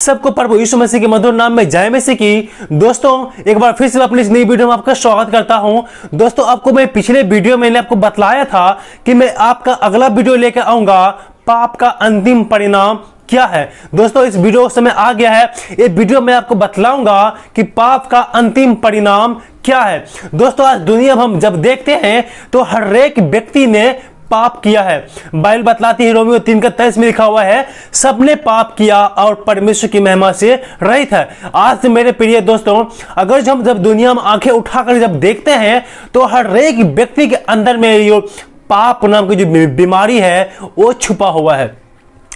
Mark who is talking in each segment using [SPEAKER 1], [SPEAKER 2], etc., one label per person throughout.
[SPEAKER 1] सबको प्रभु यीशु मसीह के मधुर नाम में जय मसीह की। दोस्तों एक बार फिर से अपनी इस नई वीडियो में आपका स्वागत करता हूं। दोस्तों आपको मैं पिछले वीडियो में आपको बतलाया था कि मैं आपका अगला वीडियो लेकर आऊंगा, पाप का अंतिम परिणाम क्या है। दोस्तों इस वीडियो समय आ गया है। ये वीडियो में आपको बतलाऊंगा कि पाप का अंतिम परिणाम क्या है। दोस्तों आज दुनिया में हम जब देखते हैं तो हर एक व्यक्ति ने पाप किया है। बाइबल बतलाती है, रोमियो 3:23 में लिखा हुआ है, सबने पाप किया और परमेश्वर की महिमा से रहित है। आज से मेरे प्रिय दोस्तों, अगर जब दुनिया में आंखें उठाकर जब देखते हैं तो हर एक व्यक्ति के अंदर में ये पाप नाम की जो बीमारी है वो छुपा हुआ है।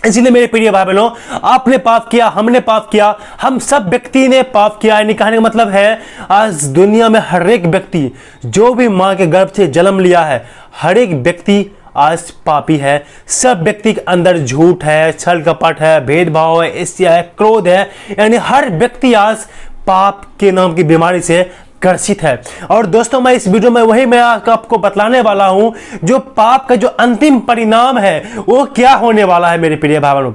[SPEAKER 1] इसलिए मेरे प्रिय भाई बहनों, आपने पाप किया, हमने पाप किया, हम सब व्यक्ति ने पाप किया। यानी कहने का मतलब है आज दुनिया में हर एक व्यक्ति जो भी मां के गर्भ से जन्म लिया है, हर एक व्यक्ति आज पापी है। सब व्यक्ति के अंदर झूठ है, छल कपट है, भेदभाव है, ईर्ष्या है, क्रोध है। यानी हर व्यक्ति आज पाप के नाम की बीमारी से ग्रसित है। और दोस्तों मैं इस वीडियो में वही मैं आपको बतलाने वाला हूं, जो पाप का जो अंतिम परिणाम है वो क्या होने वाला है। मेरे प्रिय भाई बहनों,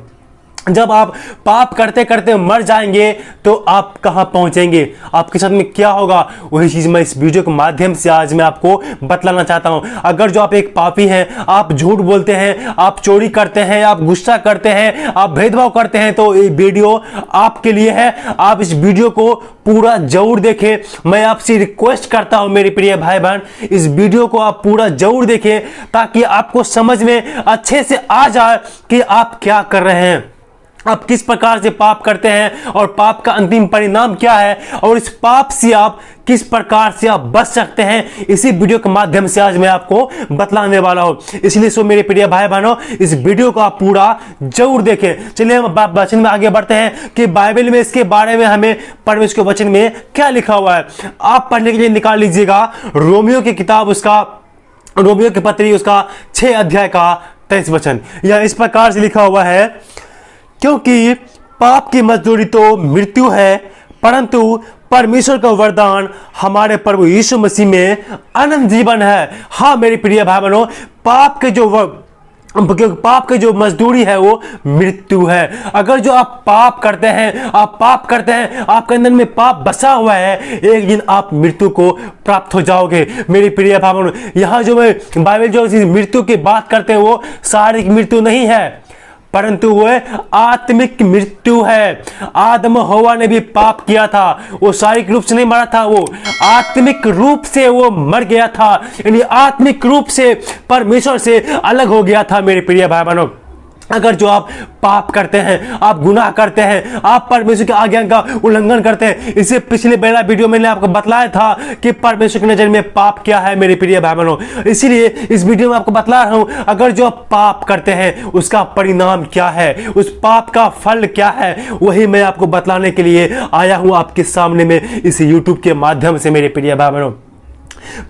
[SPEAKER 1] जब आप पाप करते करते मर जाएंगे तो आप कहां पहुंचेंगे, आपके साथ में क्या होगा, वही चीज मैं इस वीडियो के माध्यम से आज मैं आपको बतलाना चाहता हूं। अगर जो आप एक पापी हैं, आप झूठ बोलते हैं, आप चोरी करते हैं, आप गुस्सा करते हैं, आप भेदभाव करते हैं, तो ये वीडियो आपके लिए है। आप इस वीडियो को पूरा जरूर देखें। मैं आपसे रिक्वेस्ट करता हूं मेरे प्रिय भाई बहन, इस वीडियो को आप पूरा जरूर देखें ताकि आपको समझ में अच्छे से आ जाए कि आप क्या कर रहे हैं, आप किस प्रकार से पाप करते हैं और पाप का अंतिम परिणाम क्या है, और इस पाप से आप किस प्रकार से आप बच सकते हैं। इसी वीडियो के माध्यम से आज मैं आपको बतलाने वाला हूं। इसलिए सो मेरे प्रिय भाई बहनों, इस वीडियो को आप पूरा जरूर देखें। चलिए हम वचन में आगे बढ़ते हैं कि बाइबल में इसके बारे में हमें परमेश्वर के वचन में क्या लिखा हुआ है। आप पढ़ने के लिए निकाल लीजिएगा रोमियो की किताब, उसका रोमियो की पत्री, उसका 6 अध्याय का 23 वचन। यह इस प्रकार से लिखा हुआ है, क्योंकि पाप की मजदूरी तो मृत्यु है, परंतु परमेश्वर का वरदान हमारे प्रभु यीशु मसीह में अनंत जीवन है। हाँ मेरे प्रिय भाई बहनों, पाप के जो मजदूरी है वो मृत्यु है। अगर जो आप पाप करते हैं, आपके अंदर में पाप बसा हुआ है, एक दिन आप मृत्यु को प्राप्त हो जाओगे। मेरे प्रिय भाई बहनों, यहाँ जो मैं बाइबल जो मृत्यु की बात करते हैं वो शारीरिक मृत्यु नहीं है, परंतु वह आत्मिक मृत्यु है। आदम हवा ने भी पाप किया था, वो शारीरिक रूप से नहीं मरा था, वो आत्मिक रूप से वो मर गया था। यानी आत्मिक रूप से परमेश्वर से अलग हो गया था। मेरे प्रिय भाई बहनों, अगर जो आप पाप करते हैं, आप गुनाह करते हैं, आप परमेश्वर की आज्ञा का उल्लंघन करते हैं, इसे पिछले पहला वीडियो मैंने आपको बतलाया था कि परमेश्वर की नजर में पाप क्या है। मेरे प्रिय भाई बहनों, इसीलिए इस वीडियो में आपको बतला रहा हूं, अगर जो आप पाप करते हैं उसका परिणाम क्या है, उस पाप का फल क्या है, वही मैं आपको बतलाने के लिए आया हूं आपके सामने में इस यूट्यूब के माध्यम से। मेरे प्रिय भाई बहनों,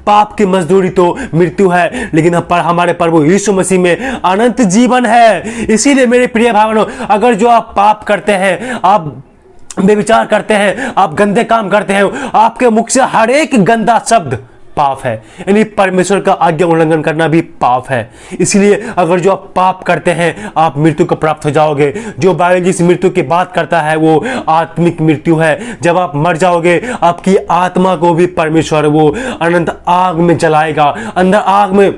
[SPEAKER 1] पाप की मजदूरी तो मृत्यु है, लेकिन हमारे प्रभु यीशु मसीह में अनंत जीवन है। इसीलिए मेरे प्रिय भाई बहनों, अगर जो आप पाप करते हैं, आप बेविचार करते हैं, आप गंदे काम करते हैं, आपके मुख से हर एक गंदा शब्द पाप है। यानी परमेश्वर का आज्ञा उल्लंघन करना भी पाप है। इसलिए अगर जो आप पाप करते हैं आप मृत्यु को प्राप्त हो जाओगे। जो बाइबल जिस मृत्यु की बात करता है वो आत्मिक मृत्यु है। जब आप मर जाओगे आपकी आत्मा को भी परमेश्वर वो अनंत आग में जलाएगा, अंदर आग में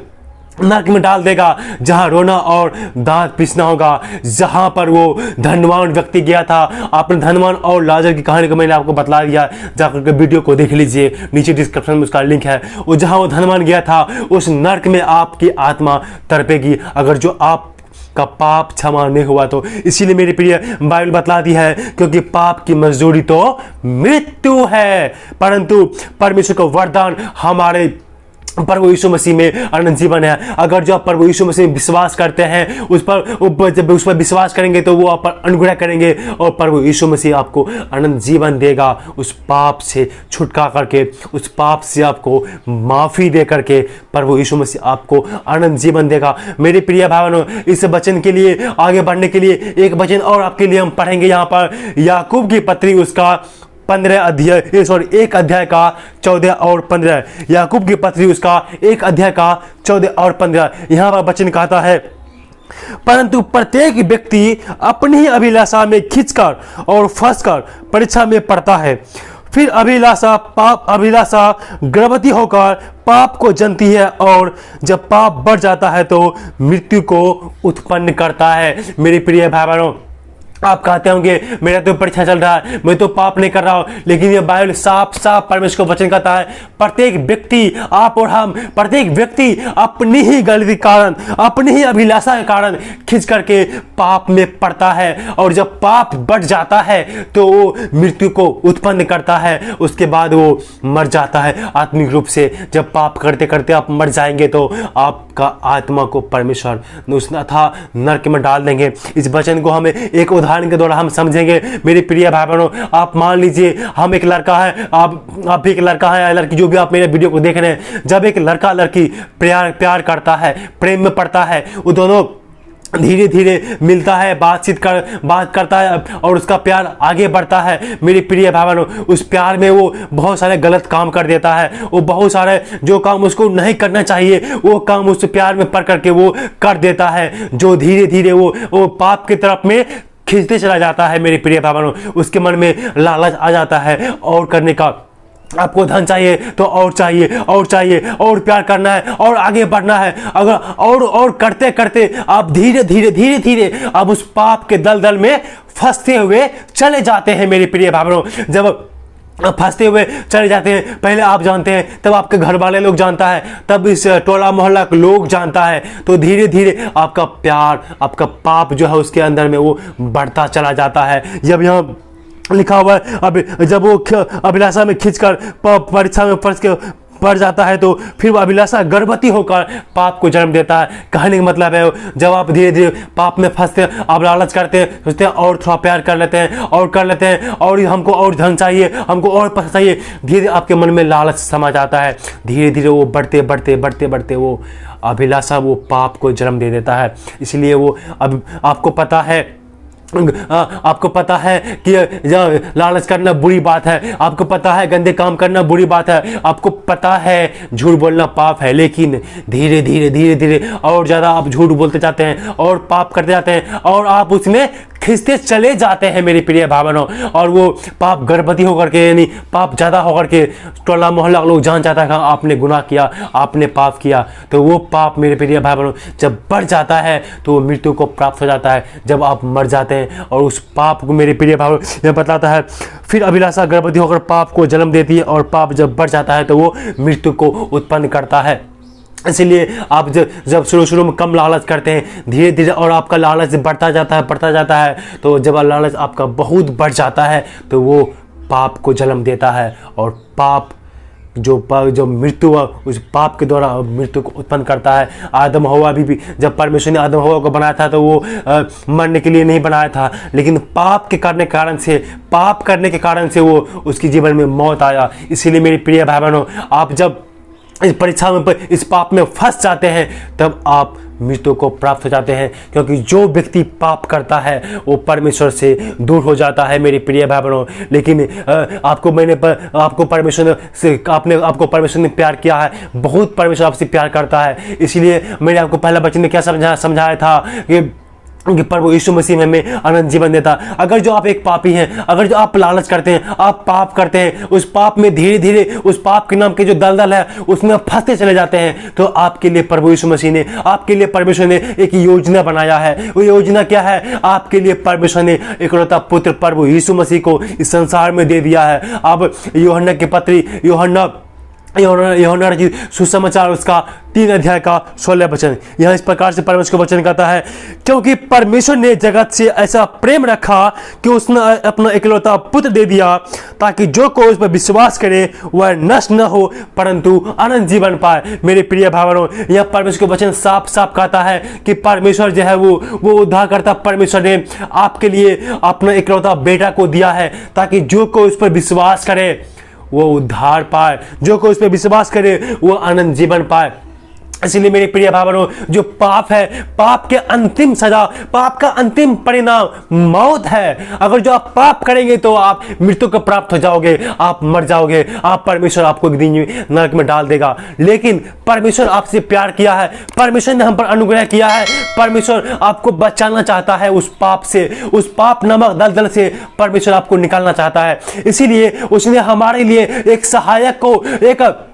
[SPEAKER 1] नरक में डाल देगा, जहां रोना और दांत पीसना होगा। जहां पर वो धनवान व्यक्ति गया था, आपने धनवान और लाजर की कहानी को मैंने आपको बतला दिया, जाकर के वीडियो को देख लीजिए, नीचे डिस्क्रिप्शन में उसका लिंक है। वो जहां वो धनवान गया था उस नरक में आपकी आत्मा तड़पेगी अगर जो आप का पाप क्षमा नहीं हुआ तो। इसीलिए मेरे प्रिय बाइबल बतला दी है, क्योंकि पाप की मजदूरी तो मृत्यु है, परंतु परमेश्वर का वरदान हमारे प्रभु यीशु मसीह में अनंत जीवन है। अगर जो आप प्रभु यीशु मसीह में विश्वास करते हैं, जब उस पर विश्वास करेंगे तो वो आप पर अनुग्रह करेंगे और प्रभु यीशु मसीह आपको अनंत जीवन देगा। उस पाप से छुटकारा करके, उस पाप से आपको माफी दे करके प्रभु यीशु मसीह आपको अनंत जीवन देगा। मेरे प्रिय भाई बहनों, इस वचन के लिए आगे बढ़ने के लिए एक वचन और आपके लिए हम पढ़ेंगे। यहाँ पर याकूब की पत्री, उसका 1 अध्याय का 14 और 15। याकूब की पत्री उसका 1 अध्याय का 14 और 15। यहाँ पर वचन कहता है, परंतु प्रत्येक व्यक्ति अपनी ही अभिलाषा में खिंचकर और फंसकर परीक्षा में पड़ता है। फिर अभिलाषा गर्भवती होकर पाप को जनती है और जब पाप बढ़ जाता है तो मृत्यु को उत्पन्न करता है। मेरे प्रिय भाई बहनों, आप कहते होंगे मेरा तो परीक्षा चल रहा है, मैं तो पाप नहीं कर रहा हूं, लेकिन ये बाइबल साफ साफ परमेश्वर को वचन कहता है प्रत्येक व्यक्ति, आप और हम, प्रत्येक व्यक्ति अपनी ही गलती के कारण, अपनी ही अभिलाषा के कारण खिंच करके पाप में पड़ता है। और जब पाप बढ़ जाता है तो वो मृत्यु को उत्पन्न करता है, उसके बाद वो मर जाता है आत्मिक रूप से। जब पाप करते करते आप मर जाएंगे तो आपका आत्मा को परमेश्वर उस अथाह नरक में डाल देंगे। इस वचन को हमें एक उदाहरण के द्वारा हम समझेंगे। मेरे प्रिय भाई बहनों, आप मान लीजिए हम एक लड़का है, आप भी एक लड़का है या लड़की, जो भी आप मेरे वीडियो को देख रहे हैं। जब एक लड़का लड़की प्यार करता है, प्रेम में पड़ता है, वो दोनों धीरे धीरे मिलता है, बात करता है और उसका प्यार आगे बढ़ता है। मेरे प्रिय भाई बहनों, उस प्यार में वो बहुत सारे गलत काम कर देता है, वो बहुत सारे जो काम उसको नहीं करना चाहिए वो काम उस प्यार में पड़ करके वो कर देता है, जो धीरे धीरे वो पाप की तरफ में खींचते चला जाता है। मेरे प्रिय भाई बहनों, उसके मन में लालच आ जाता है और करने का। आपको धन चाहिए तो और चाहिए और चाहिए और प्यार करना है और आगे बढ़ना है। अगर और करते करते आप धीरे धीरे आप उस पाप के दलदल में फंसते हुए चले जाते हैं। मेरे प्रिय भाई बहनों, जब फंसते हुए चले जाते हैं, पहले आप जानते हैं, तब आपके घर वाले लोग जानता है, तब इस टोला मोहल्ला के लोग जानता है, तो धीरे धीरे आपका प्यार, आपका पाप जो है उसके अंदर में वो बढ़ता चला जाता है। जब यहाँ लिखा हुआ है अब जब वो अभिलाषा में खींचकर परीक्षा में पड़ जाता है तो फिर वो अभिलाषा गर्भवती होकर पाप को जन्म देता है। कहने का मतलब है जब आप धीरे धीरे पाप में फंसते हैं, आप लालच करते हैं, सोचते हैं और थोड़ा प्यार कर लेते हैं और हमको और धन चाहिए, हमको और पैसा चाहिए, धीरे आपके मन में लालच समा जाता है। धीरे धीरे वो बढ़ते वो अभिलाषा वो पाप को जन्म दे देता है। इसलिए वो अब आपको पता है कि लालच करना बुरी बात है, आपको पता है गंदे काम करना बुरी बात है, आपको पता है झूठ बोलना पाप है, लेकिन धीरे धीरे और ज़्यादा आप झूठ बोलते जाते हैं और पाप करते जाते हैं और आप उसमें खिंचते चले जाते हैं। मेरे प्रिय भाई बहनों, और वो पाप गर्भवती होकर के, यानी पाप ज़्यादा होकर के टोला मोहल्ला लोग जान जाता है आपने गुनाह किया, आपने पाप किया, तो वो पाप मेरे प्रिय भाई बहनों जब बढ़ जाता है तो वो मृत्यु को प्राप्त हो जाता है। जब आप मर जाते हैं और उस पाप को, मेरे प्रिय भाई यह बताता है, फिर अभिलाषा गर्भवती होकर पाप को जन्म देती है और पाप जब बढ़ जाता है तो वो मृत्यु को उत्पन्न करता है। इसलिए आप जब शुरू में कम लालच करते हैं, धीरे धीरे और आपका लालच बढ़ता जाता है, तो जब लालच आपका बहुत बढ़ जाता है तो वो पाप को जन्म देता है। और पाप जो मृत्यु उस पाप के द्वारा मृत्यु को उत्पन्न करता है। आदम हवा भी जब परमेश्वर ने आदम हवा को बनाया था तो वो मरने के लिए नहीं बनाया था, लेकिन पाप करने के कारण से वो उसके जीवन में मौत आया। इसीलिए मेरे प्रिय भाई बहनों, आप जब इस परीक्षा में इस पाप में फंस जाते हैं तब आप मृत्यु को प्राप्त हो जाते हैं, क्योंकि जो व्यक्ति पाप करता है वो परमेश्वर से दूर हो जाता है। मेरे प्रिय भाई बहनों, लेकिन आपको परमेश्वर ने प्यार किया है, बहुत परमेश्वर आपसे प्यार करता है। इसलिए मैंने आपको पहला वचन में क्या समझाया था कि प्रभु यीशु मसीह में हमें अनंत जीवन देता। अगर जो आप एक पापी हैं, अगर जो आप लालच करते हैं, आप पाप करते हैं, उस पाप में धीरे धीरे उस पाप के नाम के जो दलदल है उसमें फंसते चले जाते हैं, तो आपके लिए प्रभु यीशु मसीह ने, आपके लिए परमेश्वर ने एक योजना बनाया है। वो योजना क्या है? आपके लिए परमेश्वर ने इकलौता पुत्र प्रभु यीशु मसीह को इस संसार में दे दिया है। अब यूहन्ना की पत्री, यूहन्ना सुसमाचार उसका 3 अध्याय का 16 वचन, यह इस प्रकार से परमेश्वर का वचन कहता है, क्योंकि परमेश्वर ने जगत से ऐसा प्रेम रखा कि उसने अपना इकलौता पुत्र दे दिया, ताकि जो कोई उस पर विश्वास करे वह नष्ट न हो परंतु अनंत जीवन पाए। मेरे प्रिय भाई बहनों, यह परमेश्वर का वचन साफ साफ कहता है कि परमेश्वर जो है वो उद्धारकर्ता परमेश्वर ने आपके लिए अपना इकलौता बेटा को दिया है, ताकि जो कोई उस पर विश्वास करे वो उद्धार पाए, जो कोई उस पर विश्वास करे वो अनंत जीवन पाए। इसलिए मेरे प्रिय भाई बहनों, जो पाप है, पाप के अंतिम सजा, पाप का अंतिम परिणाम मौत है। अगर जो आप पाप करेंगे तो आप मृत्यु को प्राप्त हो जाओगे, आप मर जाओगे, आप परमेश्वर आपको एक दिन नरक में डाल देगा। लेकिन परमेश्वर आपसे प्यार किया है, परमेश्वर ने हम पर अनुग्रह किया है, परमेश्वर आपको बचाना चाहता है उस पाप से, उस पाप नामक दलदल से परमेश्वर आपको निकालना चाहता है। इसीलिए उसने हमारे लिए एक सहायक को, एक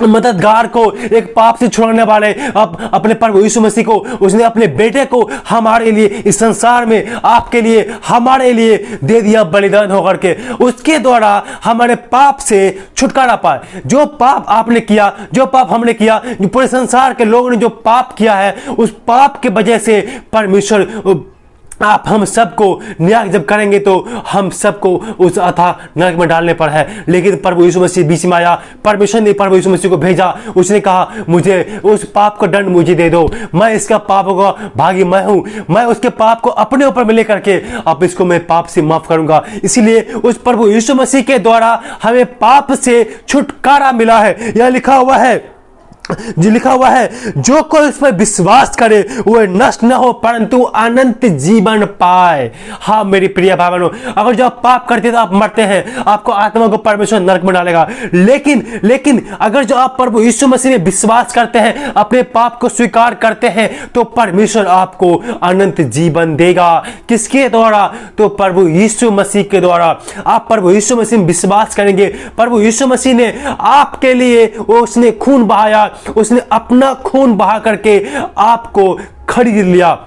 [SPEAKER 1] मददगार को, एक पाप से छुड़ाने वाले अपने प्रभु यीशु मसीह को, उसने अपने बेटे को हमारे लिए इस संसार में, आपके लिए, हमारे लिए दे दिया बलिदान होकर के। उसके द्वारा हमारे पाप से छुटकारा पाए। जो पाप आपने किया, जो पाप हमने किया, पूरे संसार के लोगों ने जो पाप किया है, उस पाप के वजह से परमेश्वर आप हम सबको न्याय जब करेंगे तो हम सबको उस अथाह नरक में डालने पर है। लेकिन प्रभु यीशु मसीह बीच में आया, परमेश्वर ने प्रभु यीशु मसीह को भेजा। उसने कहा मुझे उस पाप का दंड मुझे दे दो, मैं इसका पाप का भागी मैं हूं, मैं उसके पाप को अपने ऊपर में लेकर के अब इसको मैं पाप से माफ करूंगा। इसीलिए उस प्रभु यीशु मसीह के द्वारा हमें पाप से छुटकारा मिला है। यह लिखा हुआ है, जो लिखा हुआ है, जो कोई उस पर विश्वास करे वह नष्ट न हो परंतु अनंत जीवन पाए। हाँ मेरी प्रिय भाई बहनों, अगर जो आप पाप करते तो आप मरते हैं, आपको आत्मा को परमेश्वर नरक में डालेगा। लेकिन अगर जो आप प्रभु यीशु मसीह में विश्वास करते हैं, अपने पाप को स्वीकार करते हैं, तो परमेश्वर आपको अनंत जीवन देगा। किसके द्वारा? तो प्रभु यीशु मसीह के द्वारा। आप प्रभु यीशु मसीह में विश्वास करेंगे, प्रभु यीशु मसीह ने आपके लिए उसने खून बहाया, उसने अपना खून बहा करके आपको खरीद लिया,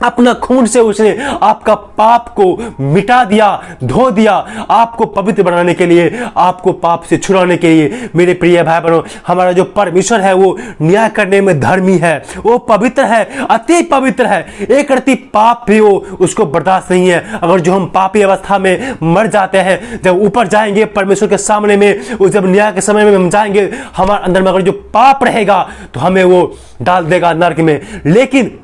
[SPEAKER 1] अपना खून से उसने आपका पाप को मिटा दिया, धो दिया, आपको पवित्र बनाने के लिए, आपको पाप से छुड़ाने के लिए। मेरे प्रिय भाई बहनों, हमारा जो परमेश्वर है वो न्याय करने में धर्मी है, वो पवित्र है, अति पवित्र है। एक रत्ती पाप भी वो उसको बर्दाश्त नहीं है। अगर जो हम पापी अवस्था में मर जाते हैं, जब ऊपर जाएंगे परमेश्वर के सामने में, जब न्याय के समय में हम जाएंगे, हमारे अंदर में अगर जो पाप रहेगा तो हमें वो डाल देगा नरक में। लेकिन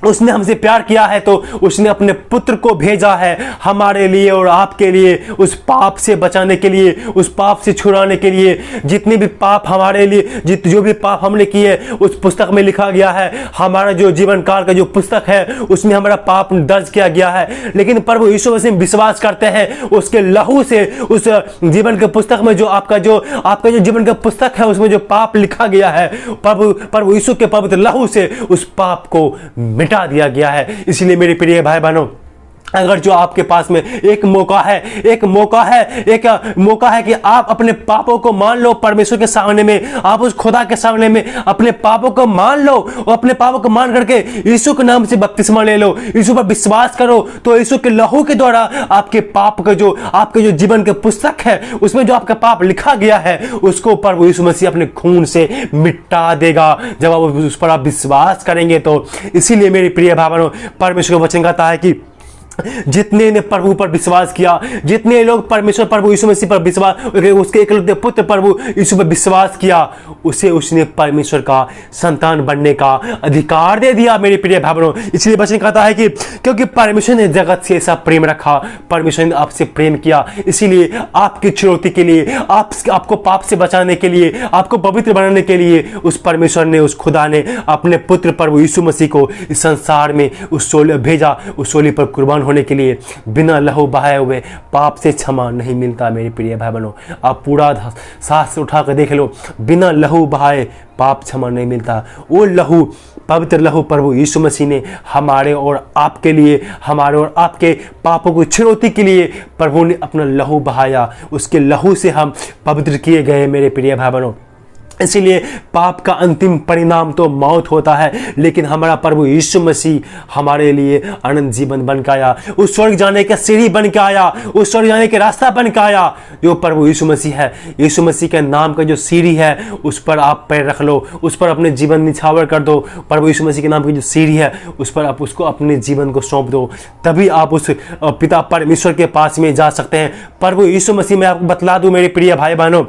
[SPEAKER 1] उसने हमसे प्यार किया है तो उसने अपने पुत्र को भेजा है हमारे लिए और आपके लिए, उस पाप से बचाने के लिए, उस पाप से छुड़ाने के लिए। जितने भी पाप हमारे लिए, जो भी पाप हमने किए उस पुस्तक में लिखा गया है। हमारा जो जीवन काल का जो पुस्तक है उसमें हमारा पाप दर्ज किया गया है। लेकिन प्रभु यीशु मसीह में विश्वास करते हैं, उसके लहू से उस जीवन के पुस्तक में जो आपका जो जीवन का पुस्तक है उसमें जो पाप लिखा गया है, प्रभु यीशु के पवित्र लहू से उस पाप को मिटा दिया गया है। इसलिए मेरे प्रिय भाई बहनों, अगर जो आपके पास में एक मौका है कि आप अपने पापों को मान लो परमेश्वर के सामने में, आप उस खुदा के सामने में अपने पापों को मान लो और अपने पापों को मान करके यीशु के नाम से बपतिस्मा ले लो, यीशु पर विश्वास करो, तो यीशु के लहू के द्वारा आपके पाप का जो आपके जो जीवन के पुस्तक है उसमें जो आपका पाप लिखा गया है उसको प्रभु यीशु मसीह अपने खून से मिटा देगा जब आप उस पर आप विश्वास करेंगे तो। इसीलिए मेरे प्रिय भाई बहनों, परमेश्वर का वचन कहता है कि जितने ने प्रभु पर विश्वास किया, जितने लोग परमेश्वर प्रभु यीशु मसीह पर विश्वास, उसके एकलौते पुत्र प्रभु यीशु पर विश्वास किया, उसे उसने परमेश्वर का संतान बनने का अधिकार दे दिया। मेरे प्रिय भाई बहनों, इसलिए वचन कहता है कि क्योंकि परमेश्वर ने जगत से ऐसा प्रेम रखा, परमेश्वर ने आपसे प्रेम किया, इसीलिए आपकी छुड़ौती के लिए, आपको पाप से बचाने के लिए, आपको पवित्र बनाने के लिए उस परमेश्वर ने, उस खुदा ने अपने पुत्र प्रभु यीशु मसीह को इस संसार में उस सोले भेजा, उस सोले पर कुर्बान होने के लिए। बिना लहू बहाए हुए पाप से क्षमा नहीं मिलता। मेरे प्रिय भाई बहनों, आप पूरा सांस उठा कर देख लो, बिना लहू बहाए पाप क्षमा नहीं मिलता। वो लहू, पवित्र लहू प्रभु यीशु मसीह ने हमारे और आपके लिए, हमारे और आपके पापों को छुड़ौती के लिए प्रभु ने अपना लहू बहाया, उसके लहू से हम पवित्र किए गए। मेरे प्रिय भाई बहनों, इसीलिए पाप का अंतिम परिणाम तो मौत होता है, लेकिन हमारा प्रभु यीशु मसीह हमारे लिए अनंत जीवन बन के आया, उस स्वर्ग जाने का सीढ़ी बन के आया, उस स्वर्ग जाने के रास्ता बन के आया जो प्रभु यीशु मसीह है। यीशु मसीह के नाम का जो सीढ़ी है उस पर आप पैर रख लो, उस पर अपने जीवन निछावर कर दो। प्रभु यीशु मसीह के नाम की जो सीढ़ी है उस पर आप उसको अपने जीवन को सौंप दो, तभी आप उस पिता परमेश्वर के पास में जा सकते हैं। प्रभु यीशु मसीह में आपको बतला दूं मेरे प्रिय भाई बहनों,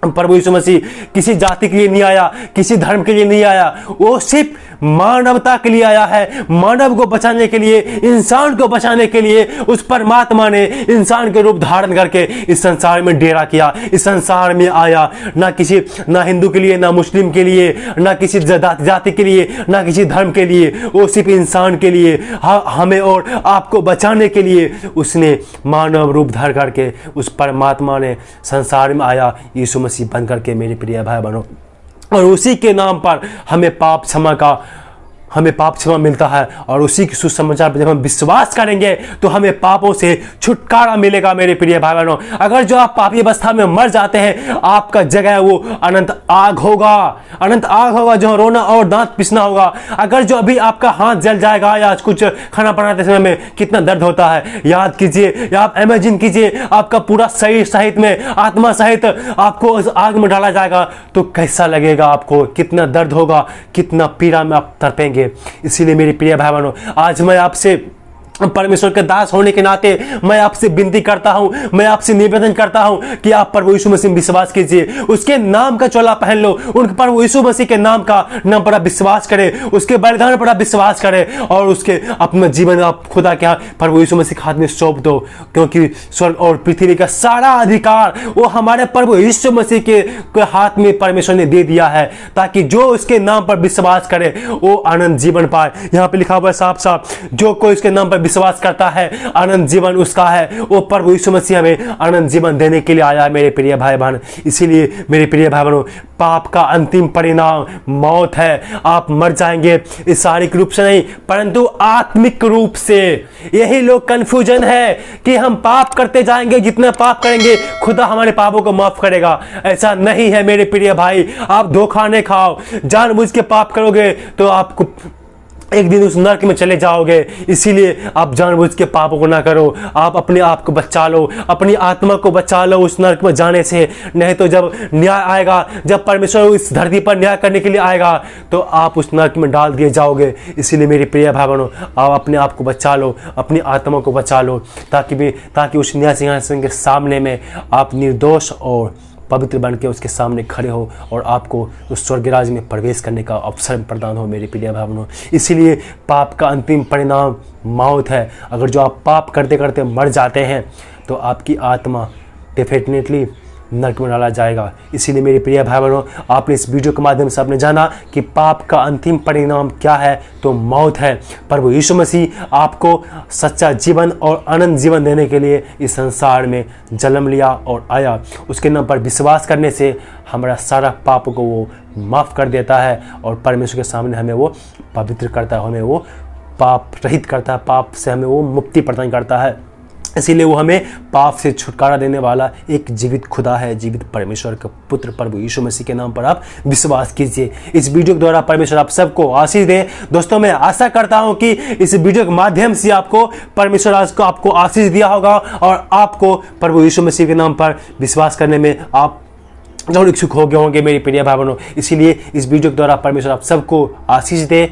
[SPEAKER 1] प्रभु यीशु मसीह किसी जाति के लिए नहीं आया, किसी धर्म के लिए नहीं आया, वो सिर्फ मानवता के लिए आया है, मानव को बचाने के लिए, इंसान को बचाने के लिए। उस परमात्मा ने इंसान के रूप धारण करके इस संसार में डेरा किया, इस संसार में आया। ना हिंदू के लिए, ना मुस्लिम के लिए, ना किसी जाति के लिए, ना किसी धर्म के लिए, वो सिर्फ इंसान के लिए, हमें और आपको बचाने के लिए उसने मानव रूप धारण करके उस परमात्मा ने संसार में आया, यीशु मसीह बन करके मेरे प्रिय भाई बहनों। और उसी के नाम पर हमें पाप क्षमा मिलता है। और उसी के सुसमाचार पर जब हम विश्वास करेंगे तो हमें पापों से छुटकारा मिलेगा मेरे प्रिय भाई बहनों। अगर जो आप पापी अवस्था में मर जाते हैं, आपका जगह वो अनंत आग होगा, जो रोना और दांत पिसना होगा। अगर जो अभी आपका हाथ जल जाएगा या कुछ खाना बनाते समय में कितना दर्द होता है, याद कीजिए, आप इमेजिन कीजिए, आपका पूरा शरीर सहित में, आत्मा सहित आपको उस आग में डाला जाएगा तो कैसा लगेगा आपको, कितना दर्द होगा, कितना पीड़ा में आप तड़पेंगे। इसीलिए मेरे प्रिय भाई बहनों, आज मैं आपसे परमेश्वर के दास होने के नाते मैं आपसे विनती करता हूं, मैं आपसे निवेदन करता हूं कि आप प्रभु यीशु मसीह में विश्वास कीजिए, उसके नाम का चोला पहन लो, उन प्रभु यीशु मसीह के नाम पर आप विश्वास करें, उसके बलिदान पर आप विश्वास करें और उसके अपना जीवन आप खुदा के प्रभु यीशु मसीह के हाथ में सौंप दो। क्योंकि स्वर्ग और पृथ्वी का सारा अधिकार वो हमारे प्रभु यीशु मसीह के हाथ में परमेश्वर ने दे दिया है, ताकि जो उसके नाम पर विश्वास करे वो अनंत जीवन पाए। यहाँ पे लिखा हुआ है साफ साफ, जो कोई उसके नाम पर विश्वास करता है अनंत जीवन उसका है। वो प्रभु यीशु मसीह हमें अनंत जीवन देने के लिए आया है मेरे प्रिय भाई बहन। इसीलिए मेरे प्रिय भाई बहनों, पाप का अंतिम परिणाम मौत है। आप मर जाएंगे, इस शारीरिक रूप से नहीं परंतु आत्मिक रूप से। यही लोग कंफ्यूजन है कि हम पाप करते जाएंगे, जितना पाप करेंगे खुदा हमारे पापों को माफ करेगा। ऐसा नहीं है मेरे प्रिय भाई। आप धोखा नहीं खाओ, जानबूझ के पाप करोगे तो आपको एक दिन उस नरक में चले जाओगे। इसीलिए आप जानबूझ के पापों को ना करो, आप अपने आप को बचा लो, अपनी आत्मा को बचा लो उस नरक में जाने से। नहीं तो जब न्याय आएगा, जब परमेश्वर इस धरती पर न्याय करने के लिए आएगा तो आप उस नरक में डाल दिए जाओगे। इसीलिए मेरे प्रिय भाई बहनों, आप अपने आप को बचा लो, अपनी आत्मा को बचा लो, ताकि उस न्याय सिंहासन के सामने में आप निर्दोष और पवित्र बन के उसके सामने खड़े हो और आपको उस स्वर्ग राज्य में प्रवेश करने का अवसर प्रदान हो मेरे प्रिय भाई बहनों। इसीलिए पाप का अंतिम परिणाम मौत है। अगर जो आप पाप करते करते मर जाते हैं तो आपकी आत्मा डेफिनेटली नरक में डाला जाएगा। इसीलिए मेरे प्रिय भाई बहनों, आपने इस वीडियो के माध्यम से आपने जाना कि पाप का अंतिम परिणाम क्या है, तो मौत है। प्रभु यीशु मसीह आपको सच्चा जीवन और अनंत जीवन देने के लिए इस संसार में जन्म लिया और आया। उसके नाम पर विश्वास करने से हमारा सारा पाप को वो माफ़ कर देता है और परमेश्वर के सामने हमें वो पवित्र करता है, हमें वो पाप रहित करता है, पाप से हमें वो मुक्ति प्रदान करता है। इसीलिए वो हमें पाप से छुटकारा देने वाला एक जीवित खुदा है, जीवित परमेश्वर का पुत्र प्रभु यीशु मसीह के नाम पर आप विश्वास कीजिए। इस वीडियो के द्वारा परमेश्वर आप सबको आशीष दे। दोस्तों, मैं आशा करता हूं कि इस वीडियो के माध्यम से आपको परमेश्वर आपको आशीष दिया होगा और आपको प्रभु यीशु मसीह के नाम पर विश्वास करने में आप जरूर इच्छुक हो गए होंगे मेरे प्रिय भाई बहनों। इसीलिए इस वीडियो के द्वारा परमेश्वर आप सबको आशीष दे।